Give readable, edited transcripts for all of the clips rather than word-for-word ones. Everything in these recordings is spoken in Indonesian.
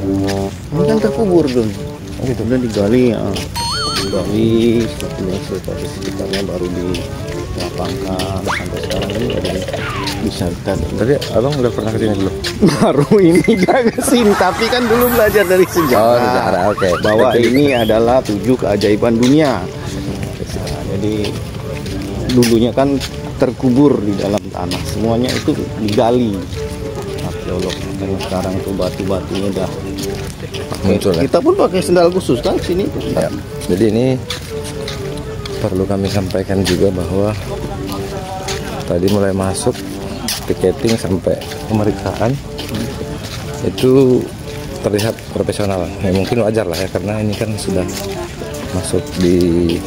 Ini kan terkubur dong. Gitu. Udah digali ya. Digali sepertinya seperti sekitarnya baru dilapangkan sampai sekarang ini ada bisa kita. Tadi abang udah pernah kesini dulu? Baru ini gak kesini, tapi kan dulu belajar dari sejarah. Oh, sejarah, oke. Bahwa ini adalah 7 keajaiban dunia. Nah, jadi dulunya kan terkubur di dalam tanah, semuanya itu digali arkeolog. Dan sekarang itu batu-batunya udah muncul ya? Kita pun pakai sendal khusus kan sini. Ya. Jadi ini perlu kami sampaikan juga bahwa tadi mulai masuk tiketing sampai pemeriksaan itu terlihat profesional. Ya mungkin wajar lah ya, karena ini kan sudah masuk di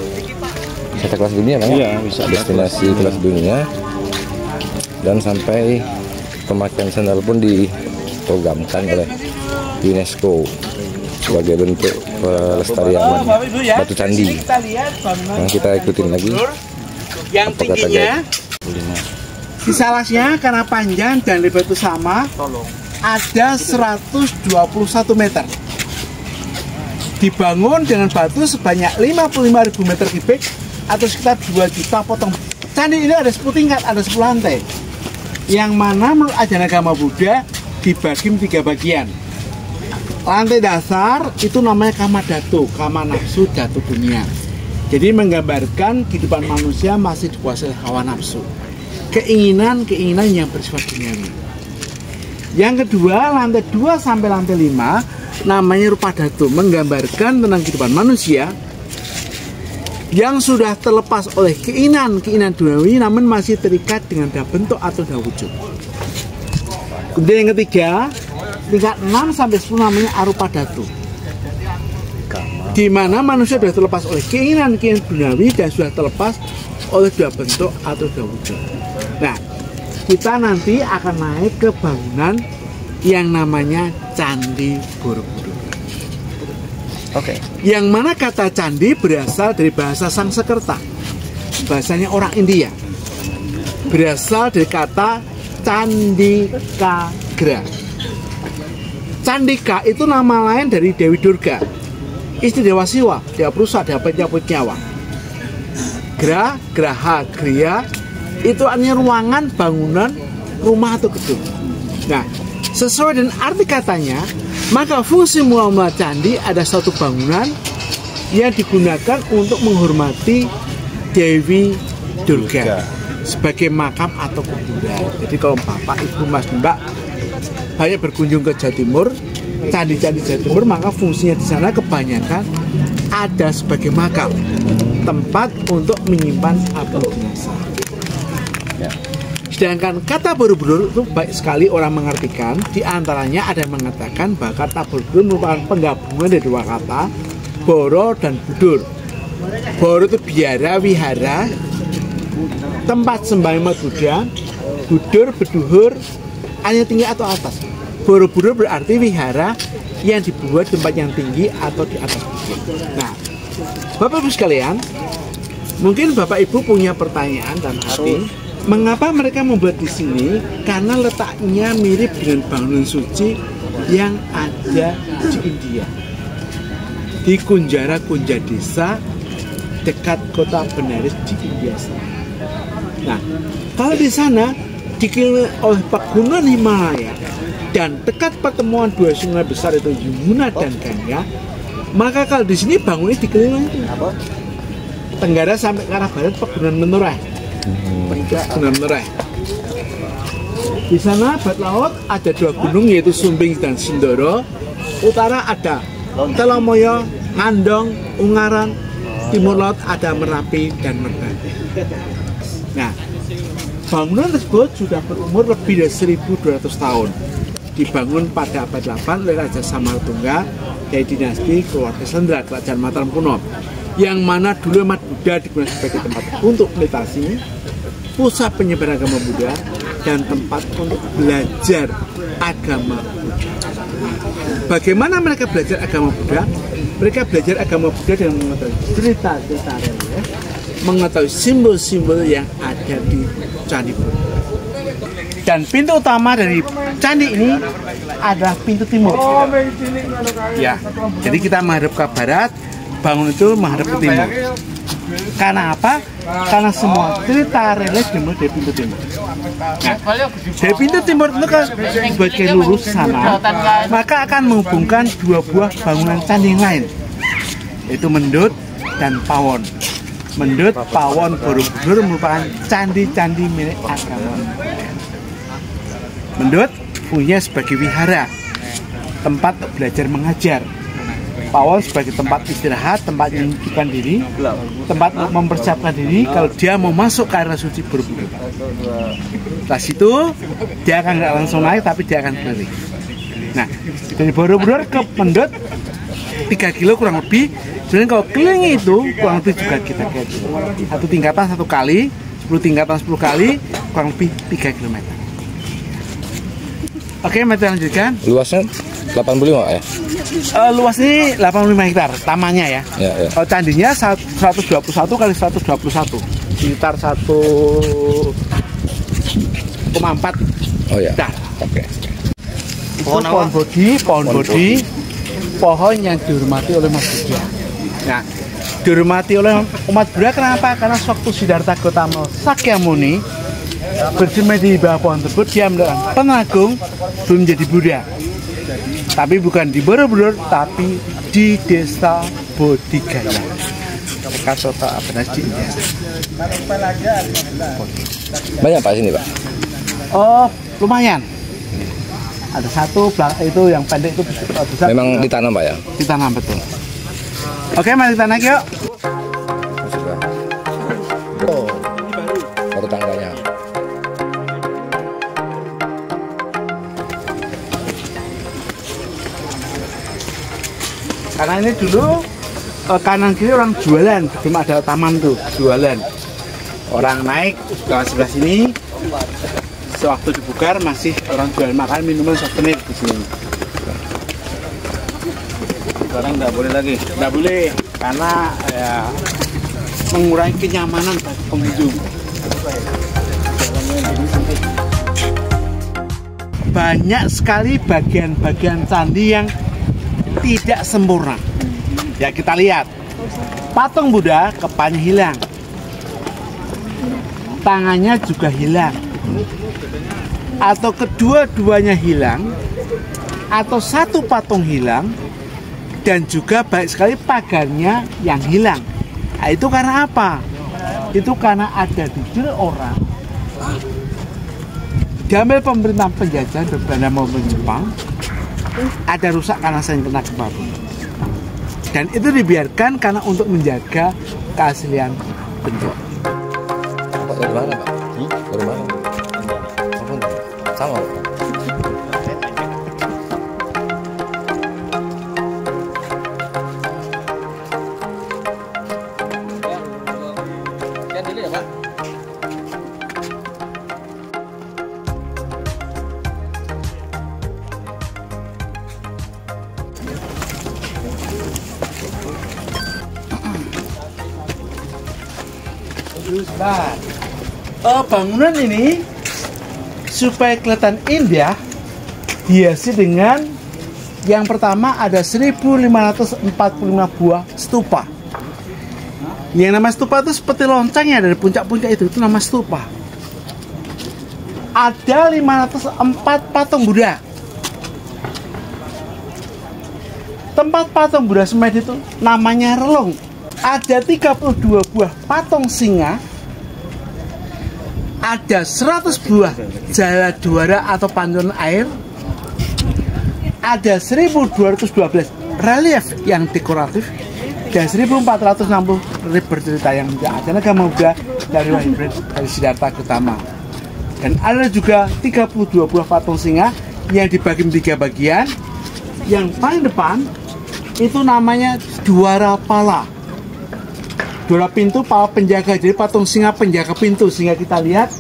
wisata kelas dunia kan? Iya, wisata destinasi kelas dunia. Dan sampai pemakaian sandal pun diprogramkan oleh UNESCO sebagai bentuk pelestarian batu candi. Yang kita ikutin lagi yang tingginya di salasnya karena panjang dan lebar itu sama ada 121 meter, dibangun dengan batu sebanyak 55.000 meter kubik atau sekitar 2 juta potong. Candi ini ada 10 tingkat, ada 10 lantai, yang mana menurut ajaran agama Buddha dibagi 3 bagian. Lantai dasar itu namanya kama dhatu, kama nafsu dhatu dunia. Jadi menggambarkan kehidupan manusia masih dikuasai hawa nafsu, keinginan-keinginan yang bersifat duniawi. Yang kedua, lantai 2 sampai lantai 5 namanya rupa dhatu, menggambarkan tentang kehidupan manusia yang sudah terlepas oleh keinginan-keinginan duniawi namun masih terikat dengan daya bentuk atau daya wujud. Kemudian yang ketiga, tingkat 6 sampai 10 namanya arupa dhatu, di mana manusia sudah terlepas oleh keinginan-keinginan duniawi dan sudah terlepas oleh dua bentuk atau dua wujud. Nah, kita nanti akan naik ke bangunan yang namanya Candi Borobudur. Oke. Yang mana kata candi berasal dari bahasa Sanskerta, bahasanya orang India. Berasal dari kata Candikagra. Candika itu nama lain dari Dewi Durga, istri Dewa Siwa, Dewa Prusa, Dewa penyabut nyawa. Graha, Gria itu artinya ruangan, bangunan, rumah atau gedung. Nah, sesuai dengan arti katanya, maka fungsi mula-mula candi ada suatu bangunan yang digunakan untuk menghormati Dewi Durga sebagai makam atau kuburan. Jadi kalau Bapak, Ibu, Mas, Mbak banyak berkunjung ke Jawa Timur, candi-candi Jawa Timur, maka fungsinya di sana kebanyakan ada sebagai makam, tempat untuk menyimpan abdi jenazah. Sedangkan kata Borobudur itu baik sekali orang mengartikan. Di antaranya ada yang mengatakan bahwa kata Borobudur merupakan penggabungan dari dua kata, Boro dan Budur. Boro itu biara, wihara, tempat sembahyang Buddha. Budur, beduhur, hanya tinggi atau atas. Borobudur berarti wihara yang dibuat tempat yang tinggi atau di atas bukit. Nah, Bapak Ibu sekalian, mungkin Bapak Ibu punya pertanyaan dan hati, mengapa mereka membuat di sini? Karena letaknya mirip dengan bangunan suci yang ada di India, di Kunjara Desa dekat kota Benares di India. Nah, kalau di sana dikelilingi oleh pegunungan Himalaya dan dekat pertemuan dua sungai besar itu Yamuna dan Ganga, maka kalau di sini bangunnya dikelilingi tenggara sampai ke arah barat pegunungan Menoreh. Pegunungan Menoreh. Di sana barat laut ada dua gunung yaitu Sumbing dan Sindoro. Utara ada Telomoyo, Ngandong, Ungaran. Timur laut ada Merapi dan Merbabu. Nah, bangunan tersebut sudah berumur lebih dari 1.200 tahun. Dibangun pada abad 8 oleh Raja Samartungga dari dinasti keluarga Sendra, kerajaan Mataram kuno, yang mana dulu umat Buddha digunakan sebagai tempat untuk meditasi, pusat penyebaran agama Buddha, dan tempat untuk belajar agama Buddha. Bagaimana mereka belajar agama Buddha? Mereka belajar agama Buddha dengan mengetahui cerita-cerita religius, mengetahui simbol-simbol yang ada di Candi Borobudur. Dan pintu utama dari candi ini adalah pintu timur. Ya, jadi kita menghadap ke barat, bangun itu menghadap ke timur. Karena apa? Karena semua cerita relate dimulai dari pintu timur. Nah, dari pintu timur itu kan sebagai lurus sana, maka akan menghubungkan dua buah bangunan candi yang lain, yaitu Mendut dan Pawon. Mendut, Pawon, Borobudur merupakan candi-candi milik agama. Mendut fungsinya sebagai wihara, tempat belajar mengajar. Pawon sebagai tempat istirahat, tempat menyibukkan diri, tempat mempersiapkan diri kalau dia mau masuk ke area suci Borobudur. Setelah situ dia akan nggak langsung naik, tapi dia akan keliling. Nah, dari Borobudur ke Mendut 3 kilo kurang lebih. Jadi kalau keliling itu kurang lebih juga kita satu tingkatan 1 kali, 10 tingkatan 10 kali, kurang lebih 3 km. Oke, mari kita lanjutkan. Luasnya 85 ya? Luas ini 85 hektar tamannya ya. Ya. Candinya 121 kali 121, sekitar 1,4 hektar. Oke. Pohon bodi, pohon yang dihormati oleh umat Buddha. Nah, dihormati oleh umat Buddha kenapa? Karena sewaktu Siddhartha Gautama Sakyamuni bersemai di bawah pohon tersebut, dia mendapatkan penagung belum menjadi Buddha. Tapi bukan di Borobudur, tapi di desa Bodigaya, bekas kota Apenas di India. Banyak Pak sini Pak? Oh, lumayan. Ada satu itu yang pendek itu besar. Memang ditanam Pak ya? Ditanam, betul. Oke, mari kita naik yuk. Oh, baru tangganya. Karena ini dulu kanan kiri orang jualan, belum ada taman tuh, jualan. Orang naik ke sebelah sini, sewaktu dibuka masih orang jual makan, minuman, souvenir di sini. Sekarang nggak boleh lagi, nggak boleh karena ya, mengurangi kenyamanan bagi pengunjung. Banyak sekali bagian-bagian candi yang tidak sempurna. Ya, kita lihat patung Buddha, kepalanya hilang, tangannya juga hilang, atau kedua-duanya hilang, atau satu patung hilang, dan juga baik sekali pagarnya yang hilang. Nah, itu karena apa? Itu karena ada dicuri orang, diambil pemerintahan penjajahan Belanda maupun Jepang, ada rusak karena saya kena gempa bumi. Dan itu dibiarkan karena untuk menjaga keaslian bentuk. Pak dari mana Pak? Dari mana? Sama Pak? Bangunan ini supaya kelihatan indah dihiasi dengan yang pertama ada 1545 buah stupa. Yang nama stupa itu seperti loncengnya dari puncak-puncak itu nama stupa. Ada 504 patung Buddha. Tempat patung Buddha semedi itu namanya relung. Ada 32 buah patung singa. Ada 100 buah jala juara atau pantulan air. Ada 1212 relief yang dekoratif dan 1460 bercerita yang ada agama Buddha dari hybrid dari Siddhartha Gautama. Dan ada juga 32 buah patung singa yang dibagi menjadi 3 bagian. Yang paling depan itu namanya Dwara Pala. Dwara pintu, pala penjaga, jadi patung singa penjaga pintu, sehingga kita lihat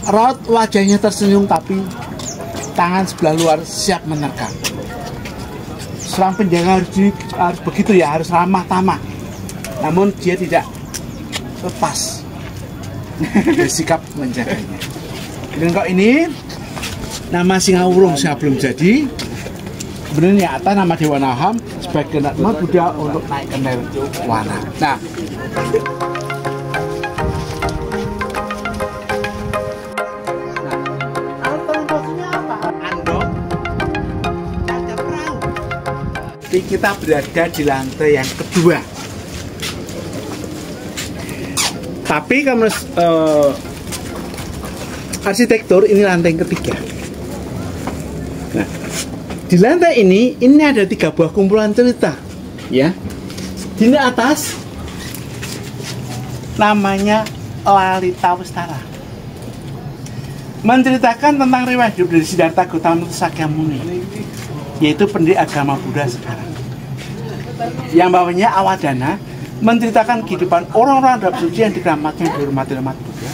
raut wajahnya tersenyum tapi tangan sebelah luar siap menerkam. Seorang penjaga harus begitu ya, harus ramah tamah. Namun dia tidak lepas dari sikap menjaganya. Dan kalau ini nama Singawurung saya belum jadi. Kemudian yang atas nama Dewa Naham sebagai nama Buddha untuk naik ke Nirwana. Nah, alternatifnya apa? Andong, ada perahu. Jadi kita berada di lantai yang kedua. Tapi kalau arsitektur ini lantai yang ketiga. Nah, di lantai ini ada 3 buah kumpulan cerita, ya. Di atas namanya Lalita Westara, menceritakan tentang riwayat hidup dari Siddhartha Gautama Sakyamuni, yaitu pendiri agama Buddha sekarang. Yang bawahnya Awadana, menceritakan kehidupan orang-orang Arab suci yang dikeramatkan dihormati umat Buddha.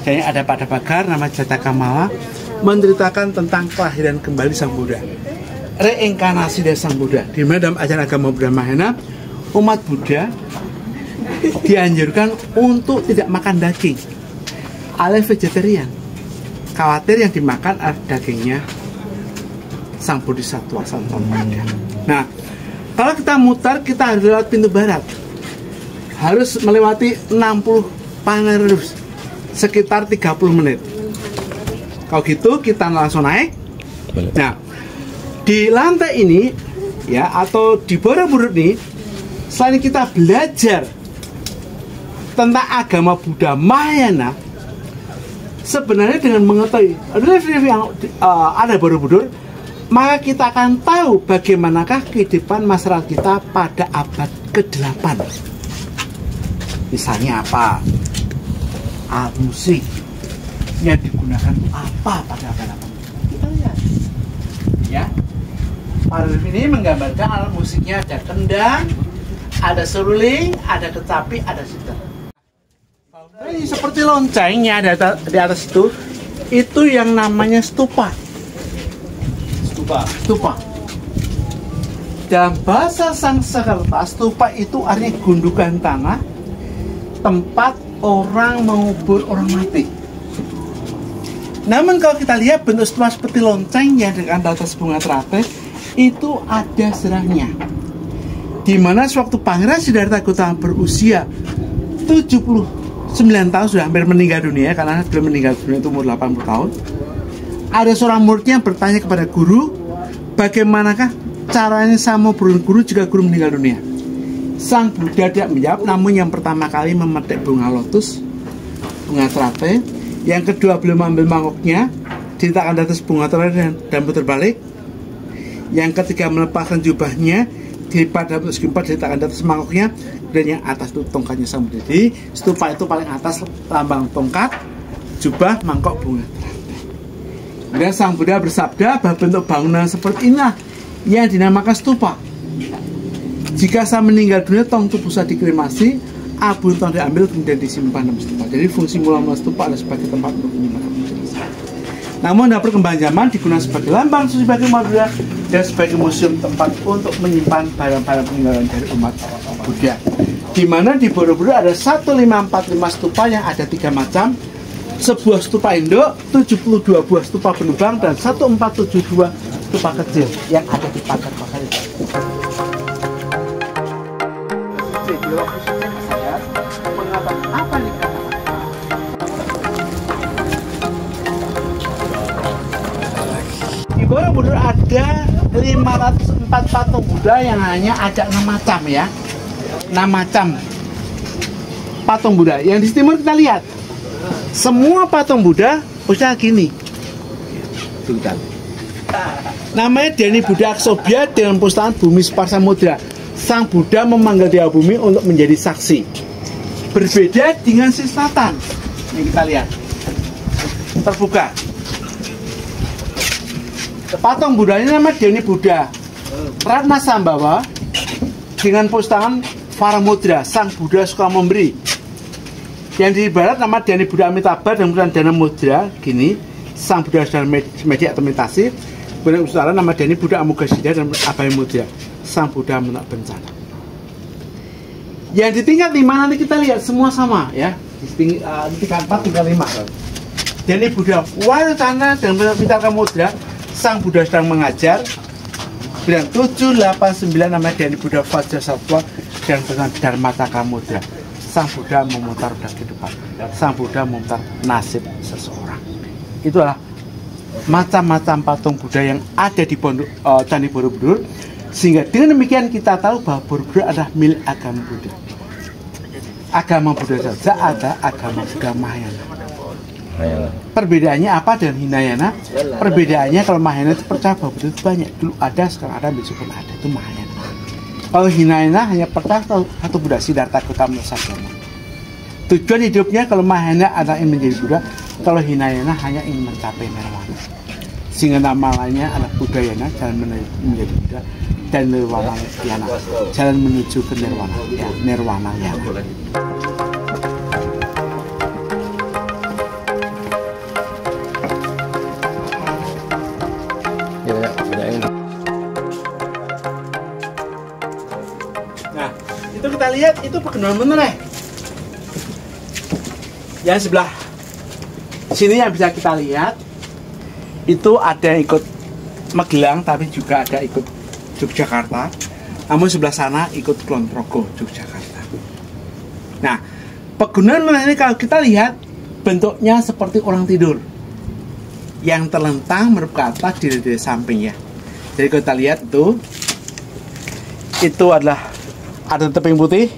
Dan ada Pada Bagar nama Jatakamala, menceritakan tentang kelahiran kembali Sang Buddha, reinkarnasi dari Sang Buddha. Di mana dalam ajaran agama Buddha Mahayana, umat Buddha dianjurkan untuk tidak makan daging, alias vegetarian. Khawatir yang dimakan adalah dagingnya Sang Bodhisattva, Sang Buddha. Nah, kalau kita mutar, kita harus lewat pintu barat, harus melewati 60 panerus, sekitar 30 menit. Kalau gitu kita langsung naik. Nah, di lantai ini ya, atau di Borobudur ini, selain kita belajar tentang agama Buddha Mahayana, sebenarnya dengan mengetahui review yang ada Borobudur, maka kita akan tahu bagaimanakah kehidupan masyarakat kita pada abad ke-8. Misalnya apa? Alat musik yang digunakan apa pada abad 8? Kita lihat, ya. Pada ini menggambarkan alat musiknya, ada kendang, ada seruling, ada kecapi, ada sitar. Ini seperti loncengnya di atas itu yang namanya stupa. Stupa. Dalam bahasa Sanskerta, stupa itu artinya gundukan tanah, tempat orang mengubur orang mati. Namun kalau kita lihat bentuk stupa seperti loncengnya dengan atas bunga teratai, itu ada sejarahnya. Di mana sewaktu Pangeran Siddhartha Gautama berusia 79 tahun, sudah hampir meninggal dunia, karena beliau meninggal dunia itu umur 80 tahun. Ada seorang muridnya bertanya kepada guru, bagaimanakah caranya sama guru jika guru meninggal dunia? Sang Buddha tidak menjawab, namun yang pertama kali memetik bunga lotus, bunga teratai. Yang kedua, beliau mengambil mangkoknya, diletakkan di atas bunga teratai dan putar balik. Yang ketiga, melepaskan jubahnya, dilipat dalam segi 4, diletakkan di atas mangkoknya. Dan yang atas itu tongkatnya Sang Buddha. Jadi stupa itu paling atas lambang tongkat, jubah, mangkok, bunga teratai. Kemudian Sang Buddha bersabda bahwa bentuk bangunan seperti inilah yang dinamakan stupa. Jika saya meninggal dunia, tong tubuh saya dikremasi, abu tong diambil kemudian disimpan dalam stupa. Jadi fungsi mula-mula stupa adalah sebagai tempat untuk menyimpan jenazah. Namun dalam perkembangan zaman digunakan sebagai lambang suci bagi umat Buddha dan sebagai museum tempat untuk menyimpan barang-barang peninggalan dari umat Buddha. Di mana di Borobudur ada 1545 stupa yang ada 3 macam. Sebuah stupa induk, 72 buah stupa penubang, dan 1472 stupa kecil yang ada di pagar pasar itu. Video khususnya saya mengatakan apa nih kata-kata. Di Borobudur ada 504 patung Buddha yang hanya ada 6 macam ya. 6 macam patung Buddha. Yang di timur kita lihat, semua patung Buddha usia gini. Namanya Dhyani Buddha Aksobhya dengan pustakaan Bumi Sparsa Mudra. Sang Buddha memanggil Dewa Bumi untuk menjadi saksi. Berbeda dengan sisi selatan. Ini kita lihat, terbuka. Patung Buddha ini namanya Dhyani Buddha Ratna Sambawa dengan pustakaan Varamudra. Sang Buddha suka memberi. Yang di barat nama Dhyani Buddha Amitabha dan kemudian Dhyana Mudra gini, Sang Buddha sedang media atau meditasi. Kemudian utara nama Dhyani Buddha Amoghasiddha dan Abhaya Mudra, Sang Buddha menolak bencana. Yang di tingkat 5 nanti kita lihat semua sama ya. Di tingkat 4 tingkat 5. Deni Buddha Warutana dan Pitaka Mudra, Sang Buddha sedang mengajar. Bilang 7, 8, 9 namanya Deni Buddha Vajrasattva dan Dharmataka Mudra. Sang Buddha memutar roda kehidupan. Sang Buddha memutar nasib seseorang. Itulah macam-macam patung Buddha yang ada di Candi Borobudur. Sehingga dengan demikian kita tahu bahwa Borobudur adalah milik agama Buddha. Agama Buddha saja ada, agama Buddha Mahayana. Perbedaannya apa dengan Hinayana? Perbedaannya kalau Mahayana itu percaya bahwa Buddha itu banyak. Dulu ada, sekarang ada, besok pun ada. Itu Mahayana. Kalau Hinayana hanya percaya satu Buddha, Siddhartha Gautama Sakya. Tujuan hidupnya kalau Mahayana adalah ingin menjadi Buddha, kalau Hinayana hanya ingin mencapai nirwana. Sehingga nama lainnya adalah Buddhayana, jalan menjadi Buddha, dan Nirwana Yana, jalan menuju ke Nirwana, ya, Nirwana Yana. Nah, itu kita lihat itu perkenalan bener. Yang sebelah sini yang bisa kita lihat itu ada yang ikut Magelang, tapi juga ada ikut Yogyakarta. Namun sebelah sana ikut Kulon Progo, Yogyakarta. Nah, pegunungan ini kalau kita lihat bentuknya seperti orang tidur yang terlentang menghadap ke atas di sampingnya. Jadi kalau kita lihat itu adalah ada tebing putih,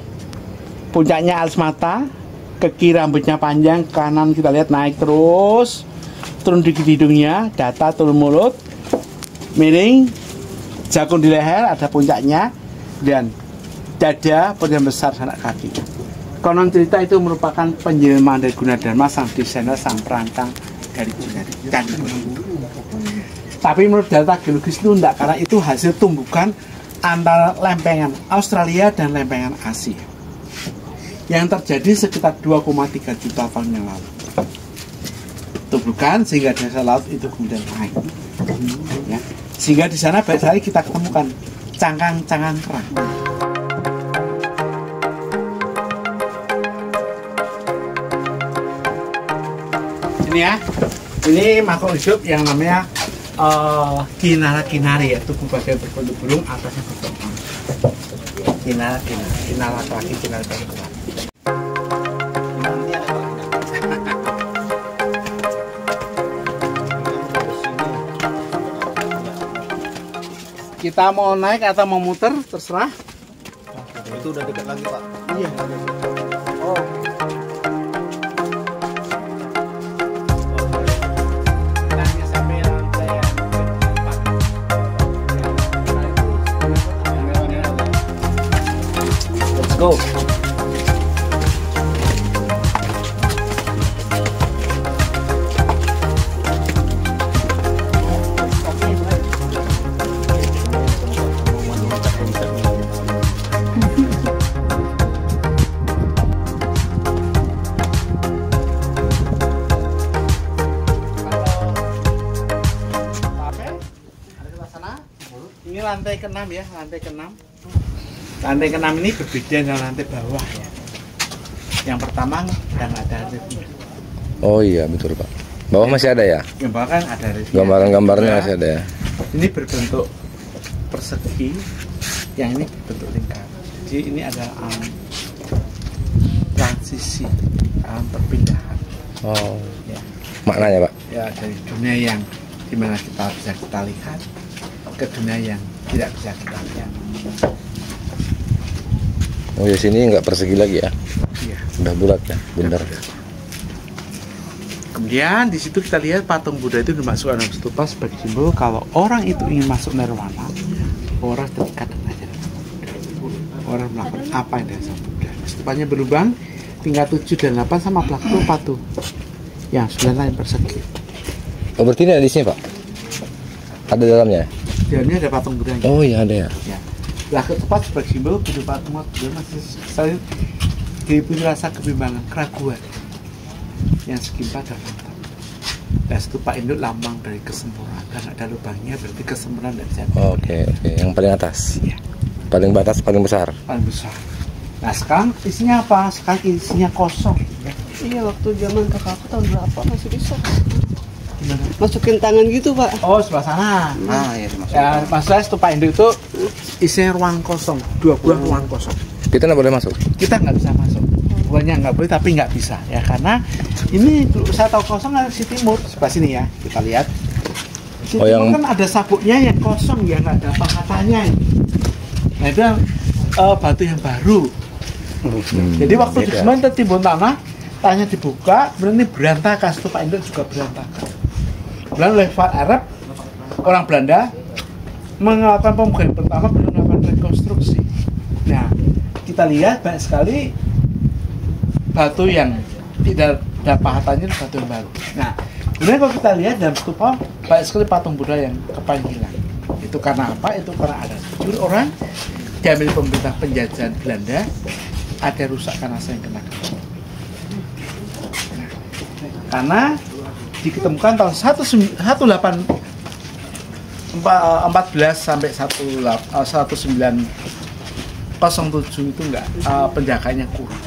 puncaknya alis mata, ke kiri rambutnya panjang, kanan kita lihat naik terus, turun di hidungnya, data turun mulut, miring, jagung di leher, ada puncaknya, dan dada bagian besar sanak kaki. Konon cerita itu merupakan penjelmaan dari Gunadarma, sang desainer, sang perancang dari Candi Borobudur. Tapi menurut data geologis itu enggak, karena itu hasil tumbukan antara lempengan Australia dan lempengan Asia yang terjadi sekitar 2,3 juta tahun yang lalu. Tumbukan sehingga dasar laut itu kemudian naik. Ya. Sehingga di sana banyak sekali kita ketemukan cangkang-cangkang kerang. Ini ya, ini makhluk hidup yang namanya kinara-kinari, yaitu bagian berbentuk burung, atasnya berbentuk kinara-kinari, kinara laki-laki, kinara perempuan. Kita mau naik atau mau muter, terserah. Itu udah dekat lagi, Pak. Iya. Oh. Let's go. Ini lantai ke-6 ya, lantai ke-6. Lantai ke-6 ini berbeda dengan lantai bawah ya. Yang pertama dan ada liftnya. Oh iya betul Pak. Bawah masih ada ya? Yang bawah kan ada liftnya. Gambaran-gambarnya masih ada ya? Ini berbentuk persegi, yang ini berbentuk lingkaran. Jadi ini ada transisi, perpindahan. Oh. Ya. Maknanya Pak? Ya, dari dunia yang dimana kita bisa kita lihat ke dunia yang tidak bisa kita lihat. Oh ya, sini nggak persegi lagi ya? Iya. Udah bulat ya, benar. Kemudian di situ kita lihat patung Buddha itu dimasukkan dalam stupa sebagai simbol kalau orang itu ingin masuk nirwana, orang terikat dengan ajaran Buddha. Orang melakukan apa yang diajarkan Buddha. Stupanya berlubang, tingkat 7 dan 8 sama pelaku patung. Yang 9 lain persegi. Oh berarti ini ada di sini Pak? Ada dalamnya? Di dalamnya ada patung Buddha. Oh iya ada ya. Ya. Lah ketepat sebagai simbol Buddha patung Buddha masih sering dipunya rasa kebimbangan, keraguan yang sekimpa dan mantap. Dan stupa induk lambang dari kesempurnaan, karena ada lubangnya berarti kesempurnaan dari jati. Oke, yang paling atas. Iya. Paling batas paling besar. Paling besar. Nah sekarang isinya apa? Sekarang isinya kosong. Ya. Iya, waktu zaman kakakku tahun berapa masih bisa. Masukin tangan gitu, Pak. Oh, sebelah sana. Nah, ya termasuk. Ya, masalah stupa induk itu isinya ruang kosong, 2 buah ruang kosong. Kita nggak boleh masuk. Kita nggak bisa masuk. Bukannya nggak boleh, tapi nggak bisa ya, karena ini saya tahu kosong kan si timur sebelah sini ya, kita lihat. Si timur yang kan ada sabuknya yang kosong ya, nggak ada pahatannya. Nah itu batu yang baru. Jadi waktu beda. di tertimbun tanahnya dibuka, kemudian ini berantakan, stupa induk juga berantakan. Kemudian oleh Arab, orang Belanda melakukan pembukaan pertama, kemudian melakukan rekonstruksi. Nah, kita lihat banyak sekali batu yang tidak ada pahatannya, batu yang baru. Nah, kemudian kalau kita lihat dalam stupa banyak sekali patung Buddha yang kepanjilan. Itu karena apa? Itu karena ada tujuh orang diambil pemerintah penjajahan Belanda, ada rusak karena saya yang kena. Nah, karena diketemukan tahun 14 sampai 1907 itu enggak, penjaganya kurang.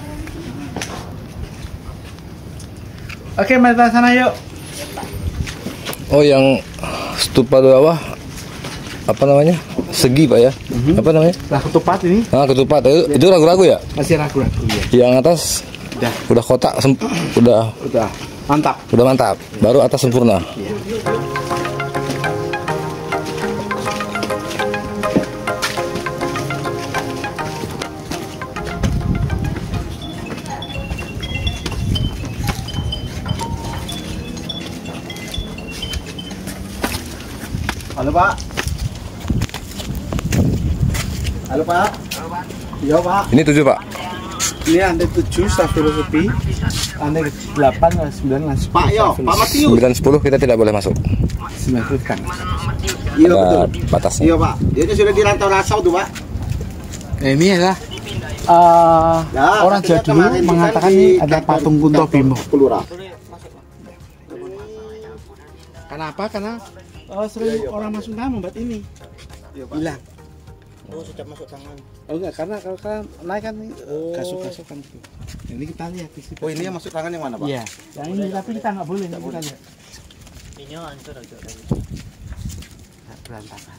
Oke, mari kita sana yuk. Oh, yang stupa bawah apa namanya? Segi, Pak ya? Apa namanya? Nah, ketupat ini Ah, ketupat. Itu ragu-ragu ya? masih ragu-ragu ya. Yang atas udah kotak, udah Mantap. mantap. Baru atas sempurna. Iya. Halo Pak. Halo Pak. Iya Pak. Ini 7, Pak. Ini lantai 7 staff filosofi, lantai 8 dan 9 lantai Pak yo, Pak Matius. 9 10 kita tidak boleh masuk. 9 kan. Iya Ada betul. batasnya. Iya Pak. Dia itu sudah di Rantau Rasau tuh Pak. Nah, ini adalah Nah, orang Jawa dulu kemarin mengatakan di ini ada patung Kunto Bimo. Kelurahan. Kenapa? Karena sering orang masuk tangan membuat ini hilang. Oh, sudah masuk tangan. Oh enggak, karena kalau kan naik kan kasuk-kasuk kan gitu. Ini kita lihat di situ. Oh, ini yang masuk tangan yang mana Pak? Iya. Yang ini tapi kita nggak boleh, kita lihat. Ini hancur aja tadi. Nah, berantakan.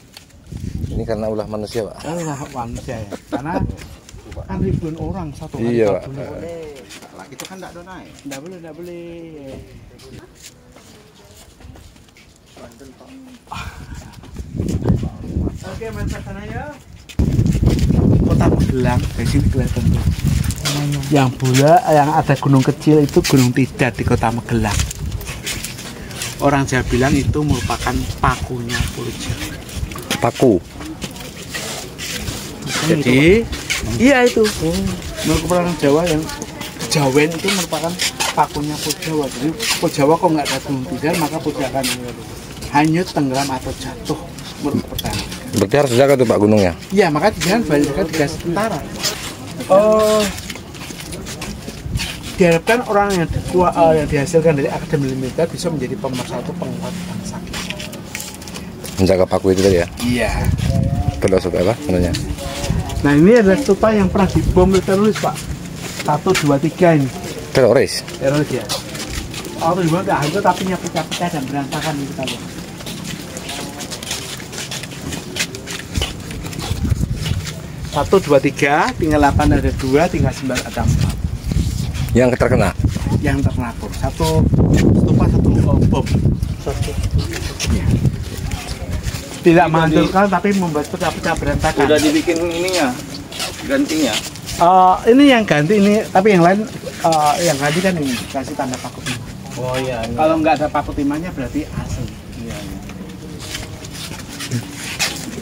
Ini karena ulah manusia, Pak. Nah, manusia ya. Karena kan ribuan orang satu hari. Iya, Pak. Lagi itu kan enggak ada naik. Nggak boleh, nggak boleh. Oke, mantap sana ya. Kota Magelang, dari sini kelihatan tuh. Yang bola, yang ada gunung kecil itu Gunung Tidar di Kota Magelang. Orang Jawa bilang itu merupakan pakunya Pulau Jawa. Paku. Jadi, iya itu. Merupakan orang Jawa yang Kejawen itu merupakan pakunya Pulau Jawa. Jadi Pulau Jawa kok nggak ada Gunung Tidar, maka Pulau Jawa akan hanyut, tenggelam atau jatuh menurut pertanyaan. Berarti harus jaga tuh Pak gunungnya. Iya, maka jangan balikan dikasih tentara. Diharapkan orang yang dihasilkan dari akademi militer bisa menjadi pemersatu penguat bangsa. Menjaga paku itu tadi ya. Iya. Filosofi apa namanya? Nah, ini adalah stupa yang pernah dibom oleh teroris, Pak. 1, 2, 3 ini. Teroris. Teroris ya. Waktu dibom tidak hancur tapi pecah-pecah dan berantakan ini kita lihat. Satu, 2, 3, tinggal 8 ada 2, tinggal 9 ada 4. Yang terkena. Yang terkena bom. Satu stupa, satu bom. Ya. Tidak menghancurkan tapi membuat pecah-pecah berantakan. Sudah dibikin ininya. Gantinya. Ini yang ganti ini, tapi yang lain yang ganti kan ini kasih tanda paku timah. Oh iya. Kalau nggak ada paku timahnya berarti asli. Iya.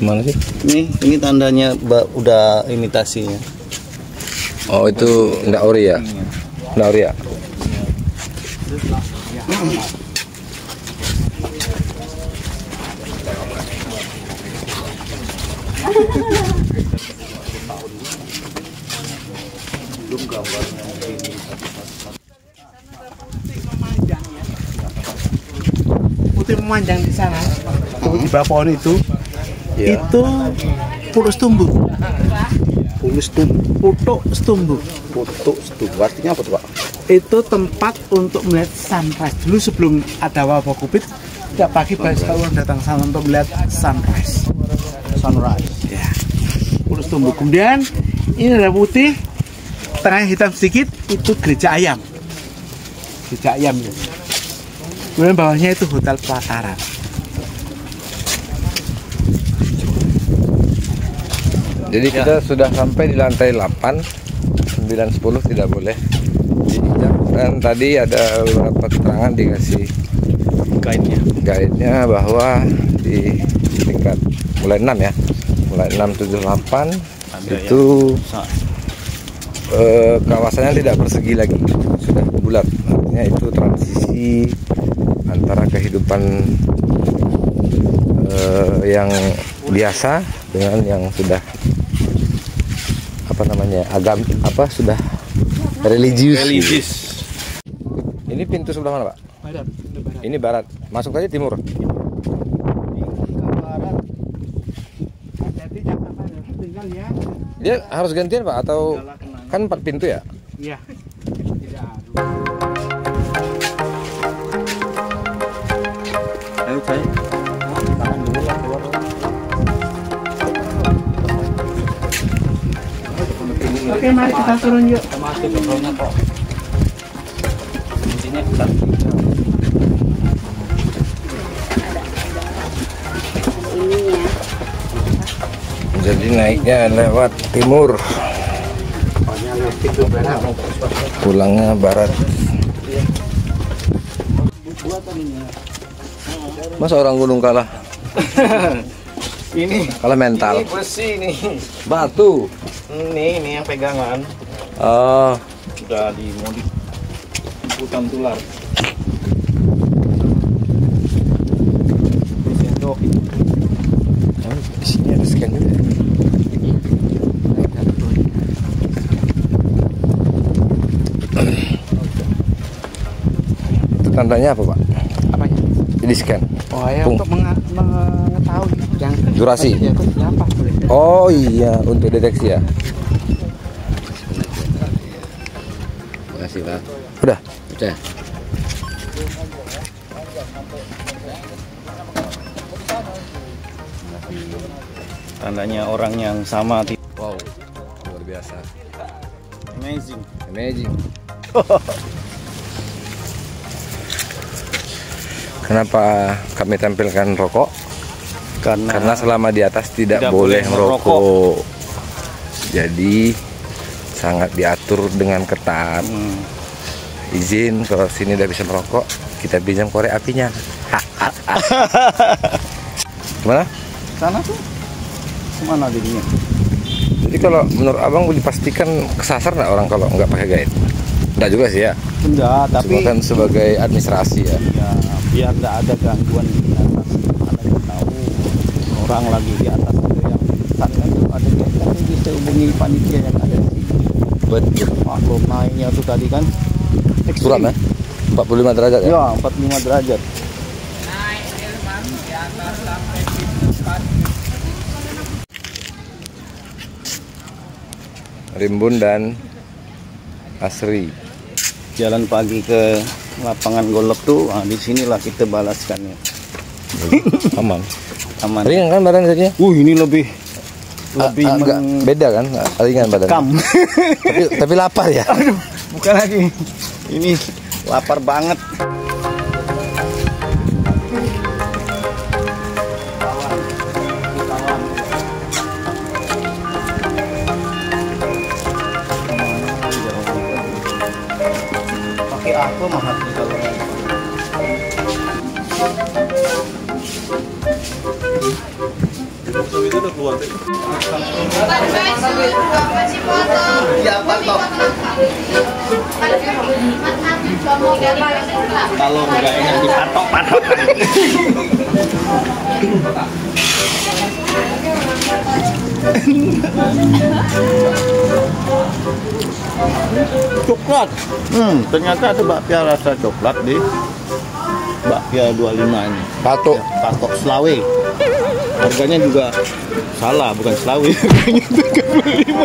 Mana sih? Ini tandanya udah imitasinya. Oh, itu enggak ori ya? Enggak ori ya? Belum gambarnya ini. Putih memanjang di sana. Di bawah pohon itu. Iya. Itu pulus tumbuh. Putuk setumbu. Foto itu artinya apa tuh Pak? itu tempat untuk melihat sunrise. Dulu sebelum ada wabah Covid, tiap pagi banyak sekali orang datang sana untuk melihat sunrise. Ya. Urus tumbuh. Kemudian ini ada putih, tengah hitam sedikit, itu gereja ayam. Gereja ayam ya. Kemudian bawahnya itu hotel pelataran. Jadi kita sudah sampai di lantai 8, 9, 10 tidak boleh diinjak. Dan tadi ada beberapa keterangan dikasih guide-nya bahwa di tingkat mulai 6 ya, mulai 6, 7, 8 itu kawasannya tidak persegi lagi, sudah bulat. Artinya itu transisi antara kehidupan yang biasa dengan yang sudah sudah religius. Ini pintu sebelah mana, Pak? Barat. Ini barat. Masuk aja timur. Dia harus gantian, Pak, atau kan 4 pintu ya? Iya. Ayo saya tangan dulu lah keluar. Oke, mari kita turun yuk. Masih kontrolnya kok. Intinya kita Jadi naiknya lewat timur, pulangnya barat. Masa orang gunung kalah? ini Kalah mental. ini besi nih. Batu. Ini yang pegangan Oh, udah dimodif hutan tular. di sini ada scan juga. Itu tandanya apa, Pak? Apanya? Di scan. Oh ya, Pung. untuk mengetahui yang Durasi. berapa? Oh iya, untuk deteksi ya. Makasih, Pak. Udah. Udah. Tandanya orang yang sama. Wow, luar biasa. Amazing. Amazing. Kenapa kami tampilkan rokok? Karena selama di atas tidak boleh merokok. Jadi sangat diatur dengan ketat. Izin kalau sini udah bisa merokok, kita pinjam korek apinya. Gimana? Sana tuh kemana dirinya? Jadi kalau menurut abang dipastikan kesasar nggak orang kalau nggak pakai guide? Nggak juga sih ya. Enggak, tapi Cuma kan sebagai administrasi ya. ya biar nggak ada gangguan di atas. Karena kita tahu orang lagi di atas itu yang kan ada yang bisa hubungi panitia yang ada di sini. Betul. Maklum naiknya tuh tadi kan Suram ya? 45 derajat ya? Ya, 45 derajat. Rimbun dan Asri. Jalan pagi ke lapangan golf tuh, di sinilah kita balaskannya. Aman. Aman. Ringan kan badan saja? Ini lebih Agak beda kan? Ringan badan. tapi lapar ya? Aduh, bukan lagi. Ini lapar banget. Pakai apa mahal kalau itu udah keluar deh. Kalau nggak enak dipatok-patok. Coklat. Ternyata ada bakpia rasa coklat di bakpia 25 ini. Patok. Ya, patok Selawe. Harganya juga salah, bukan Selawe. Harganya 35.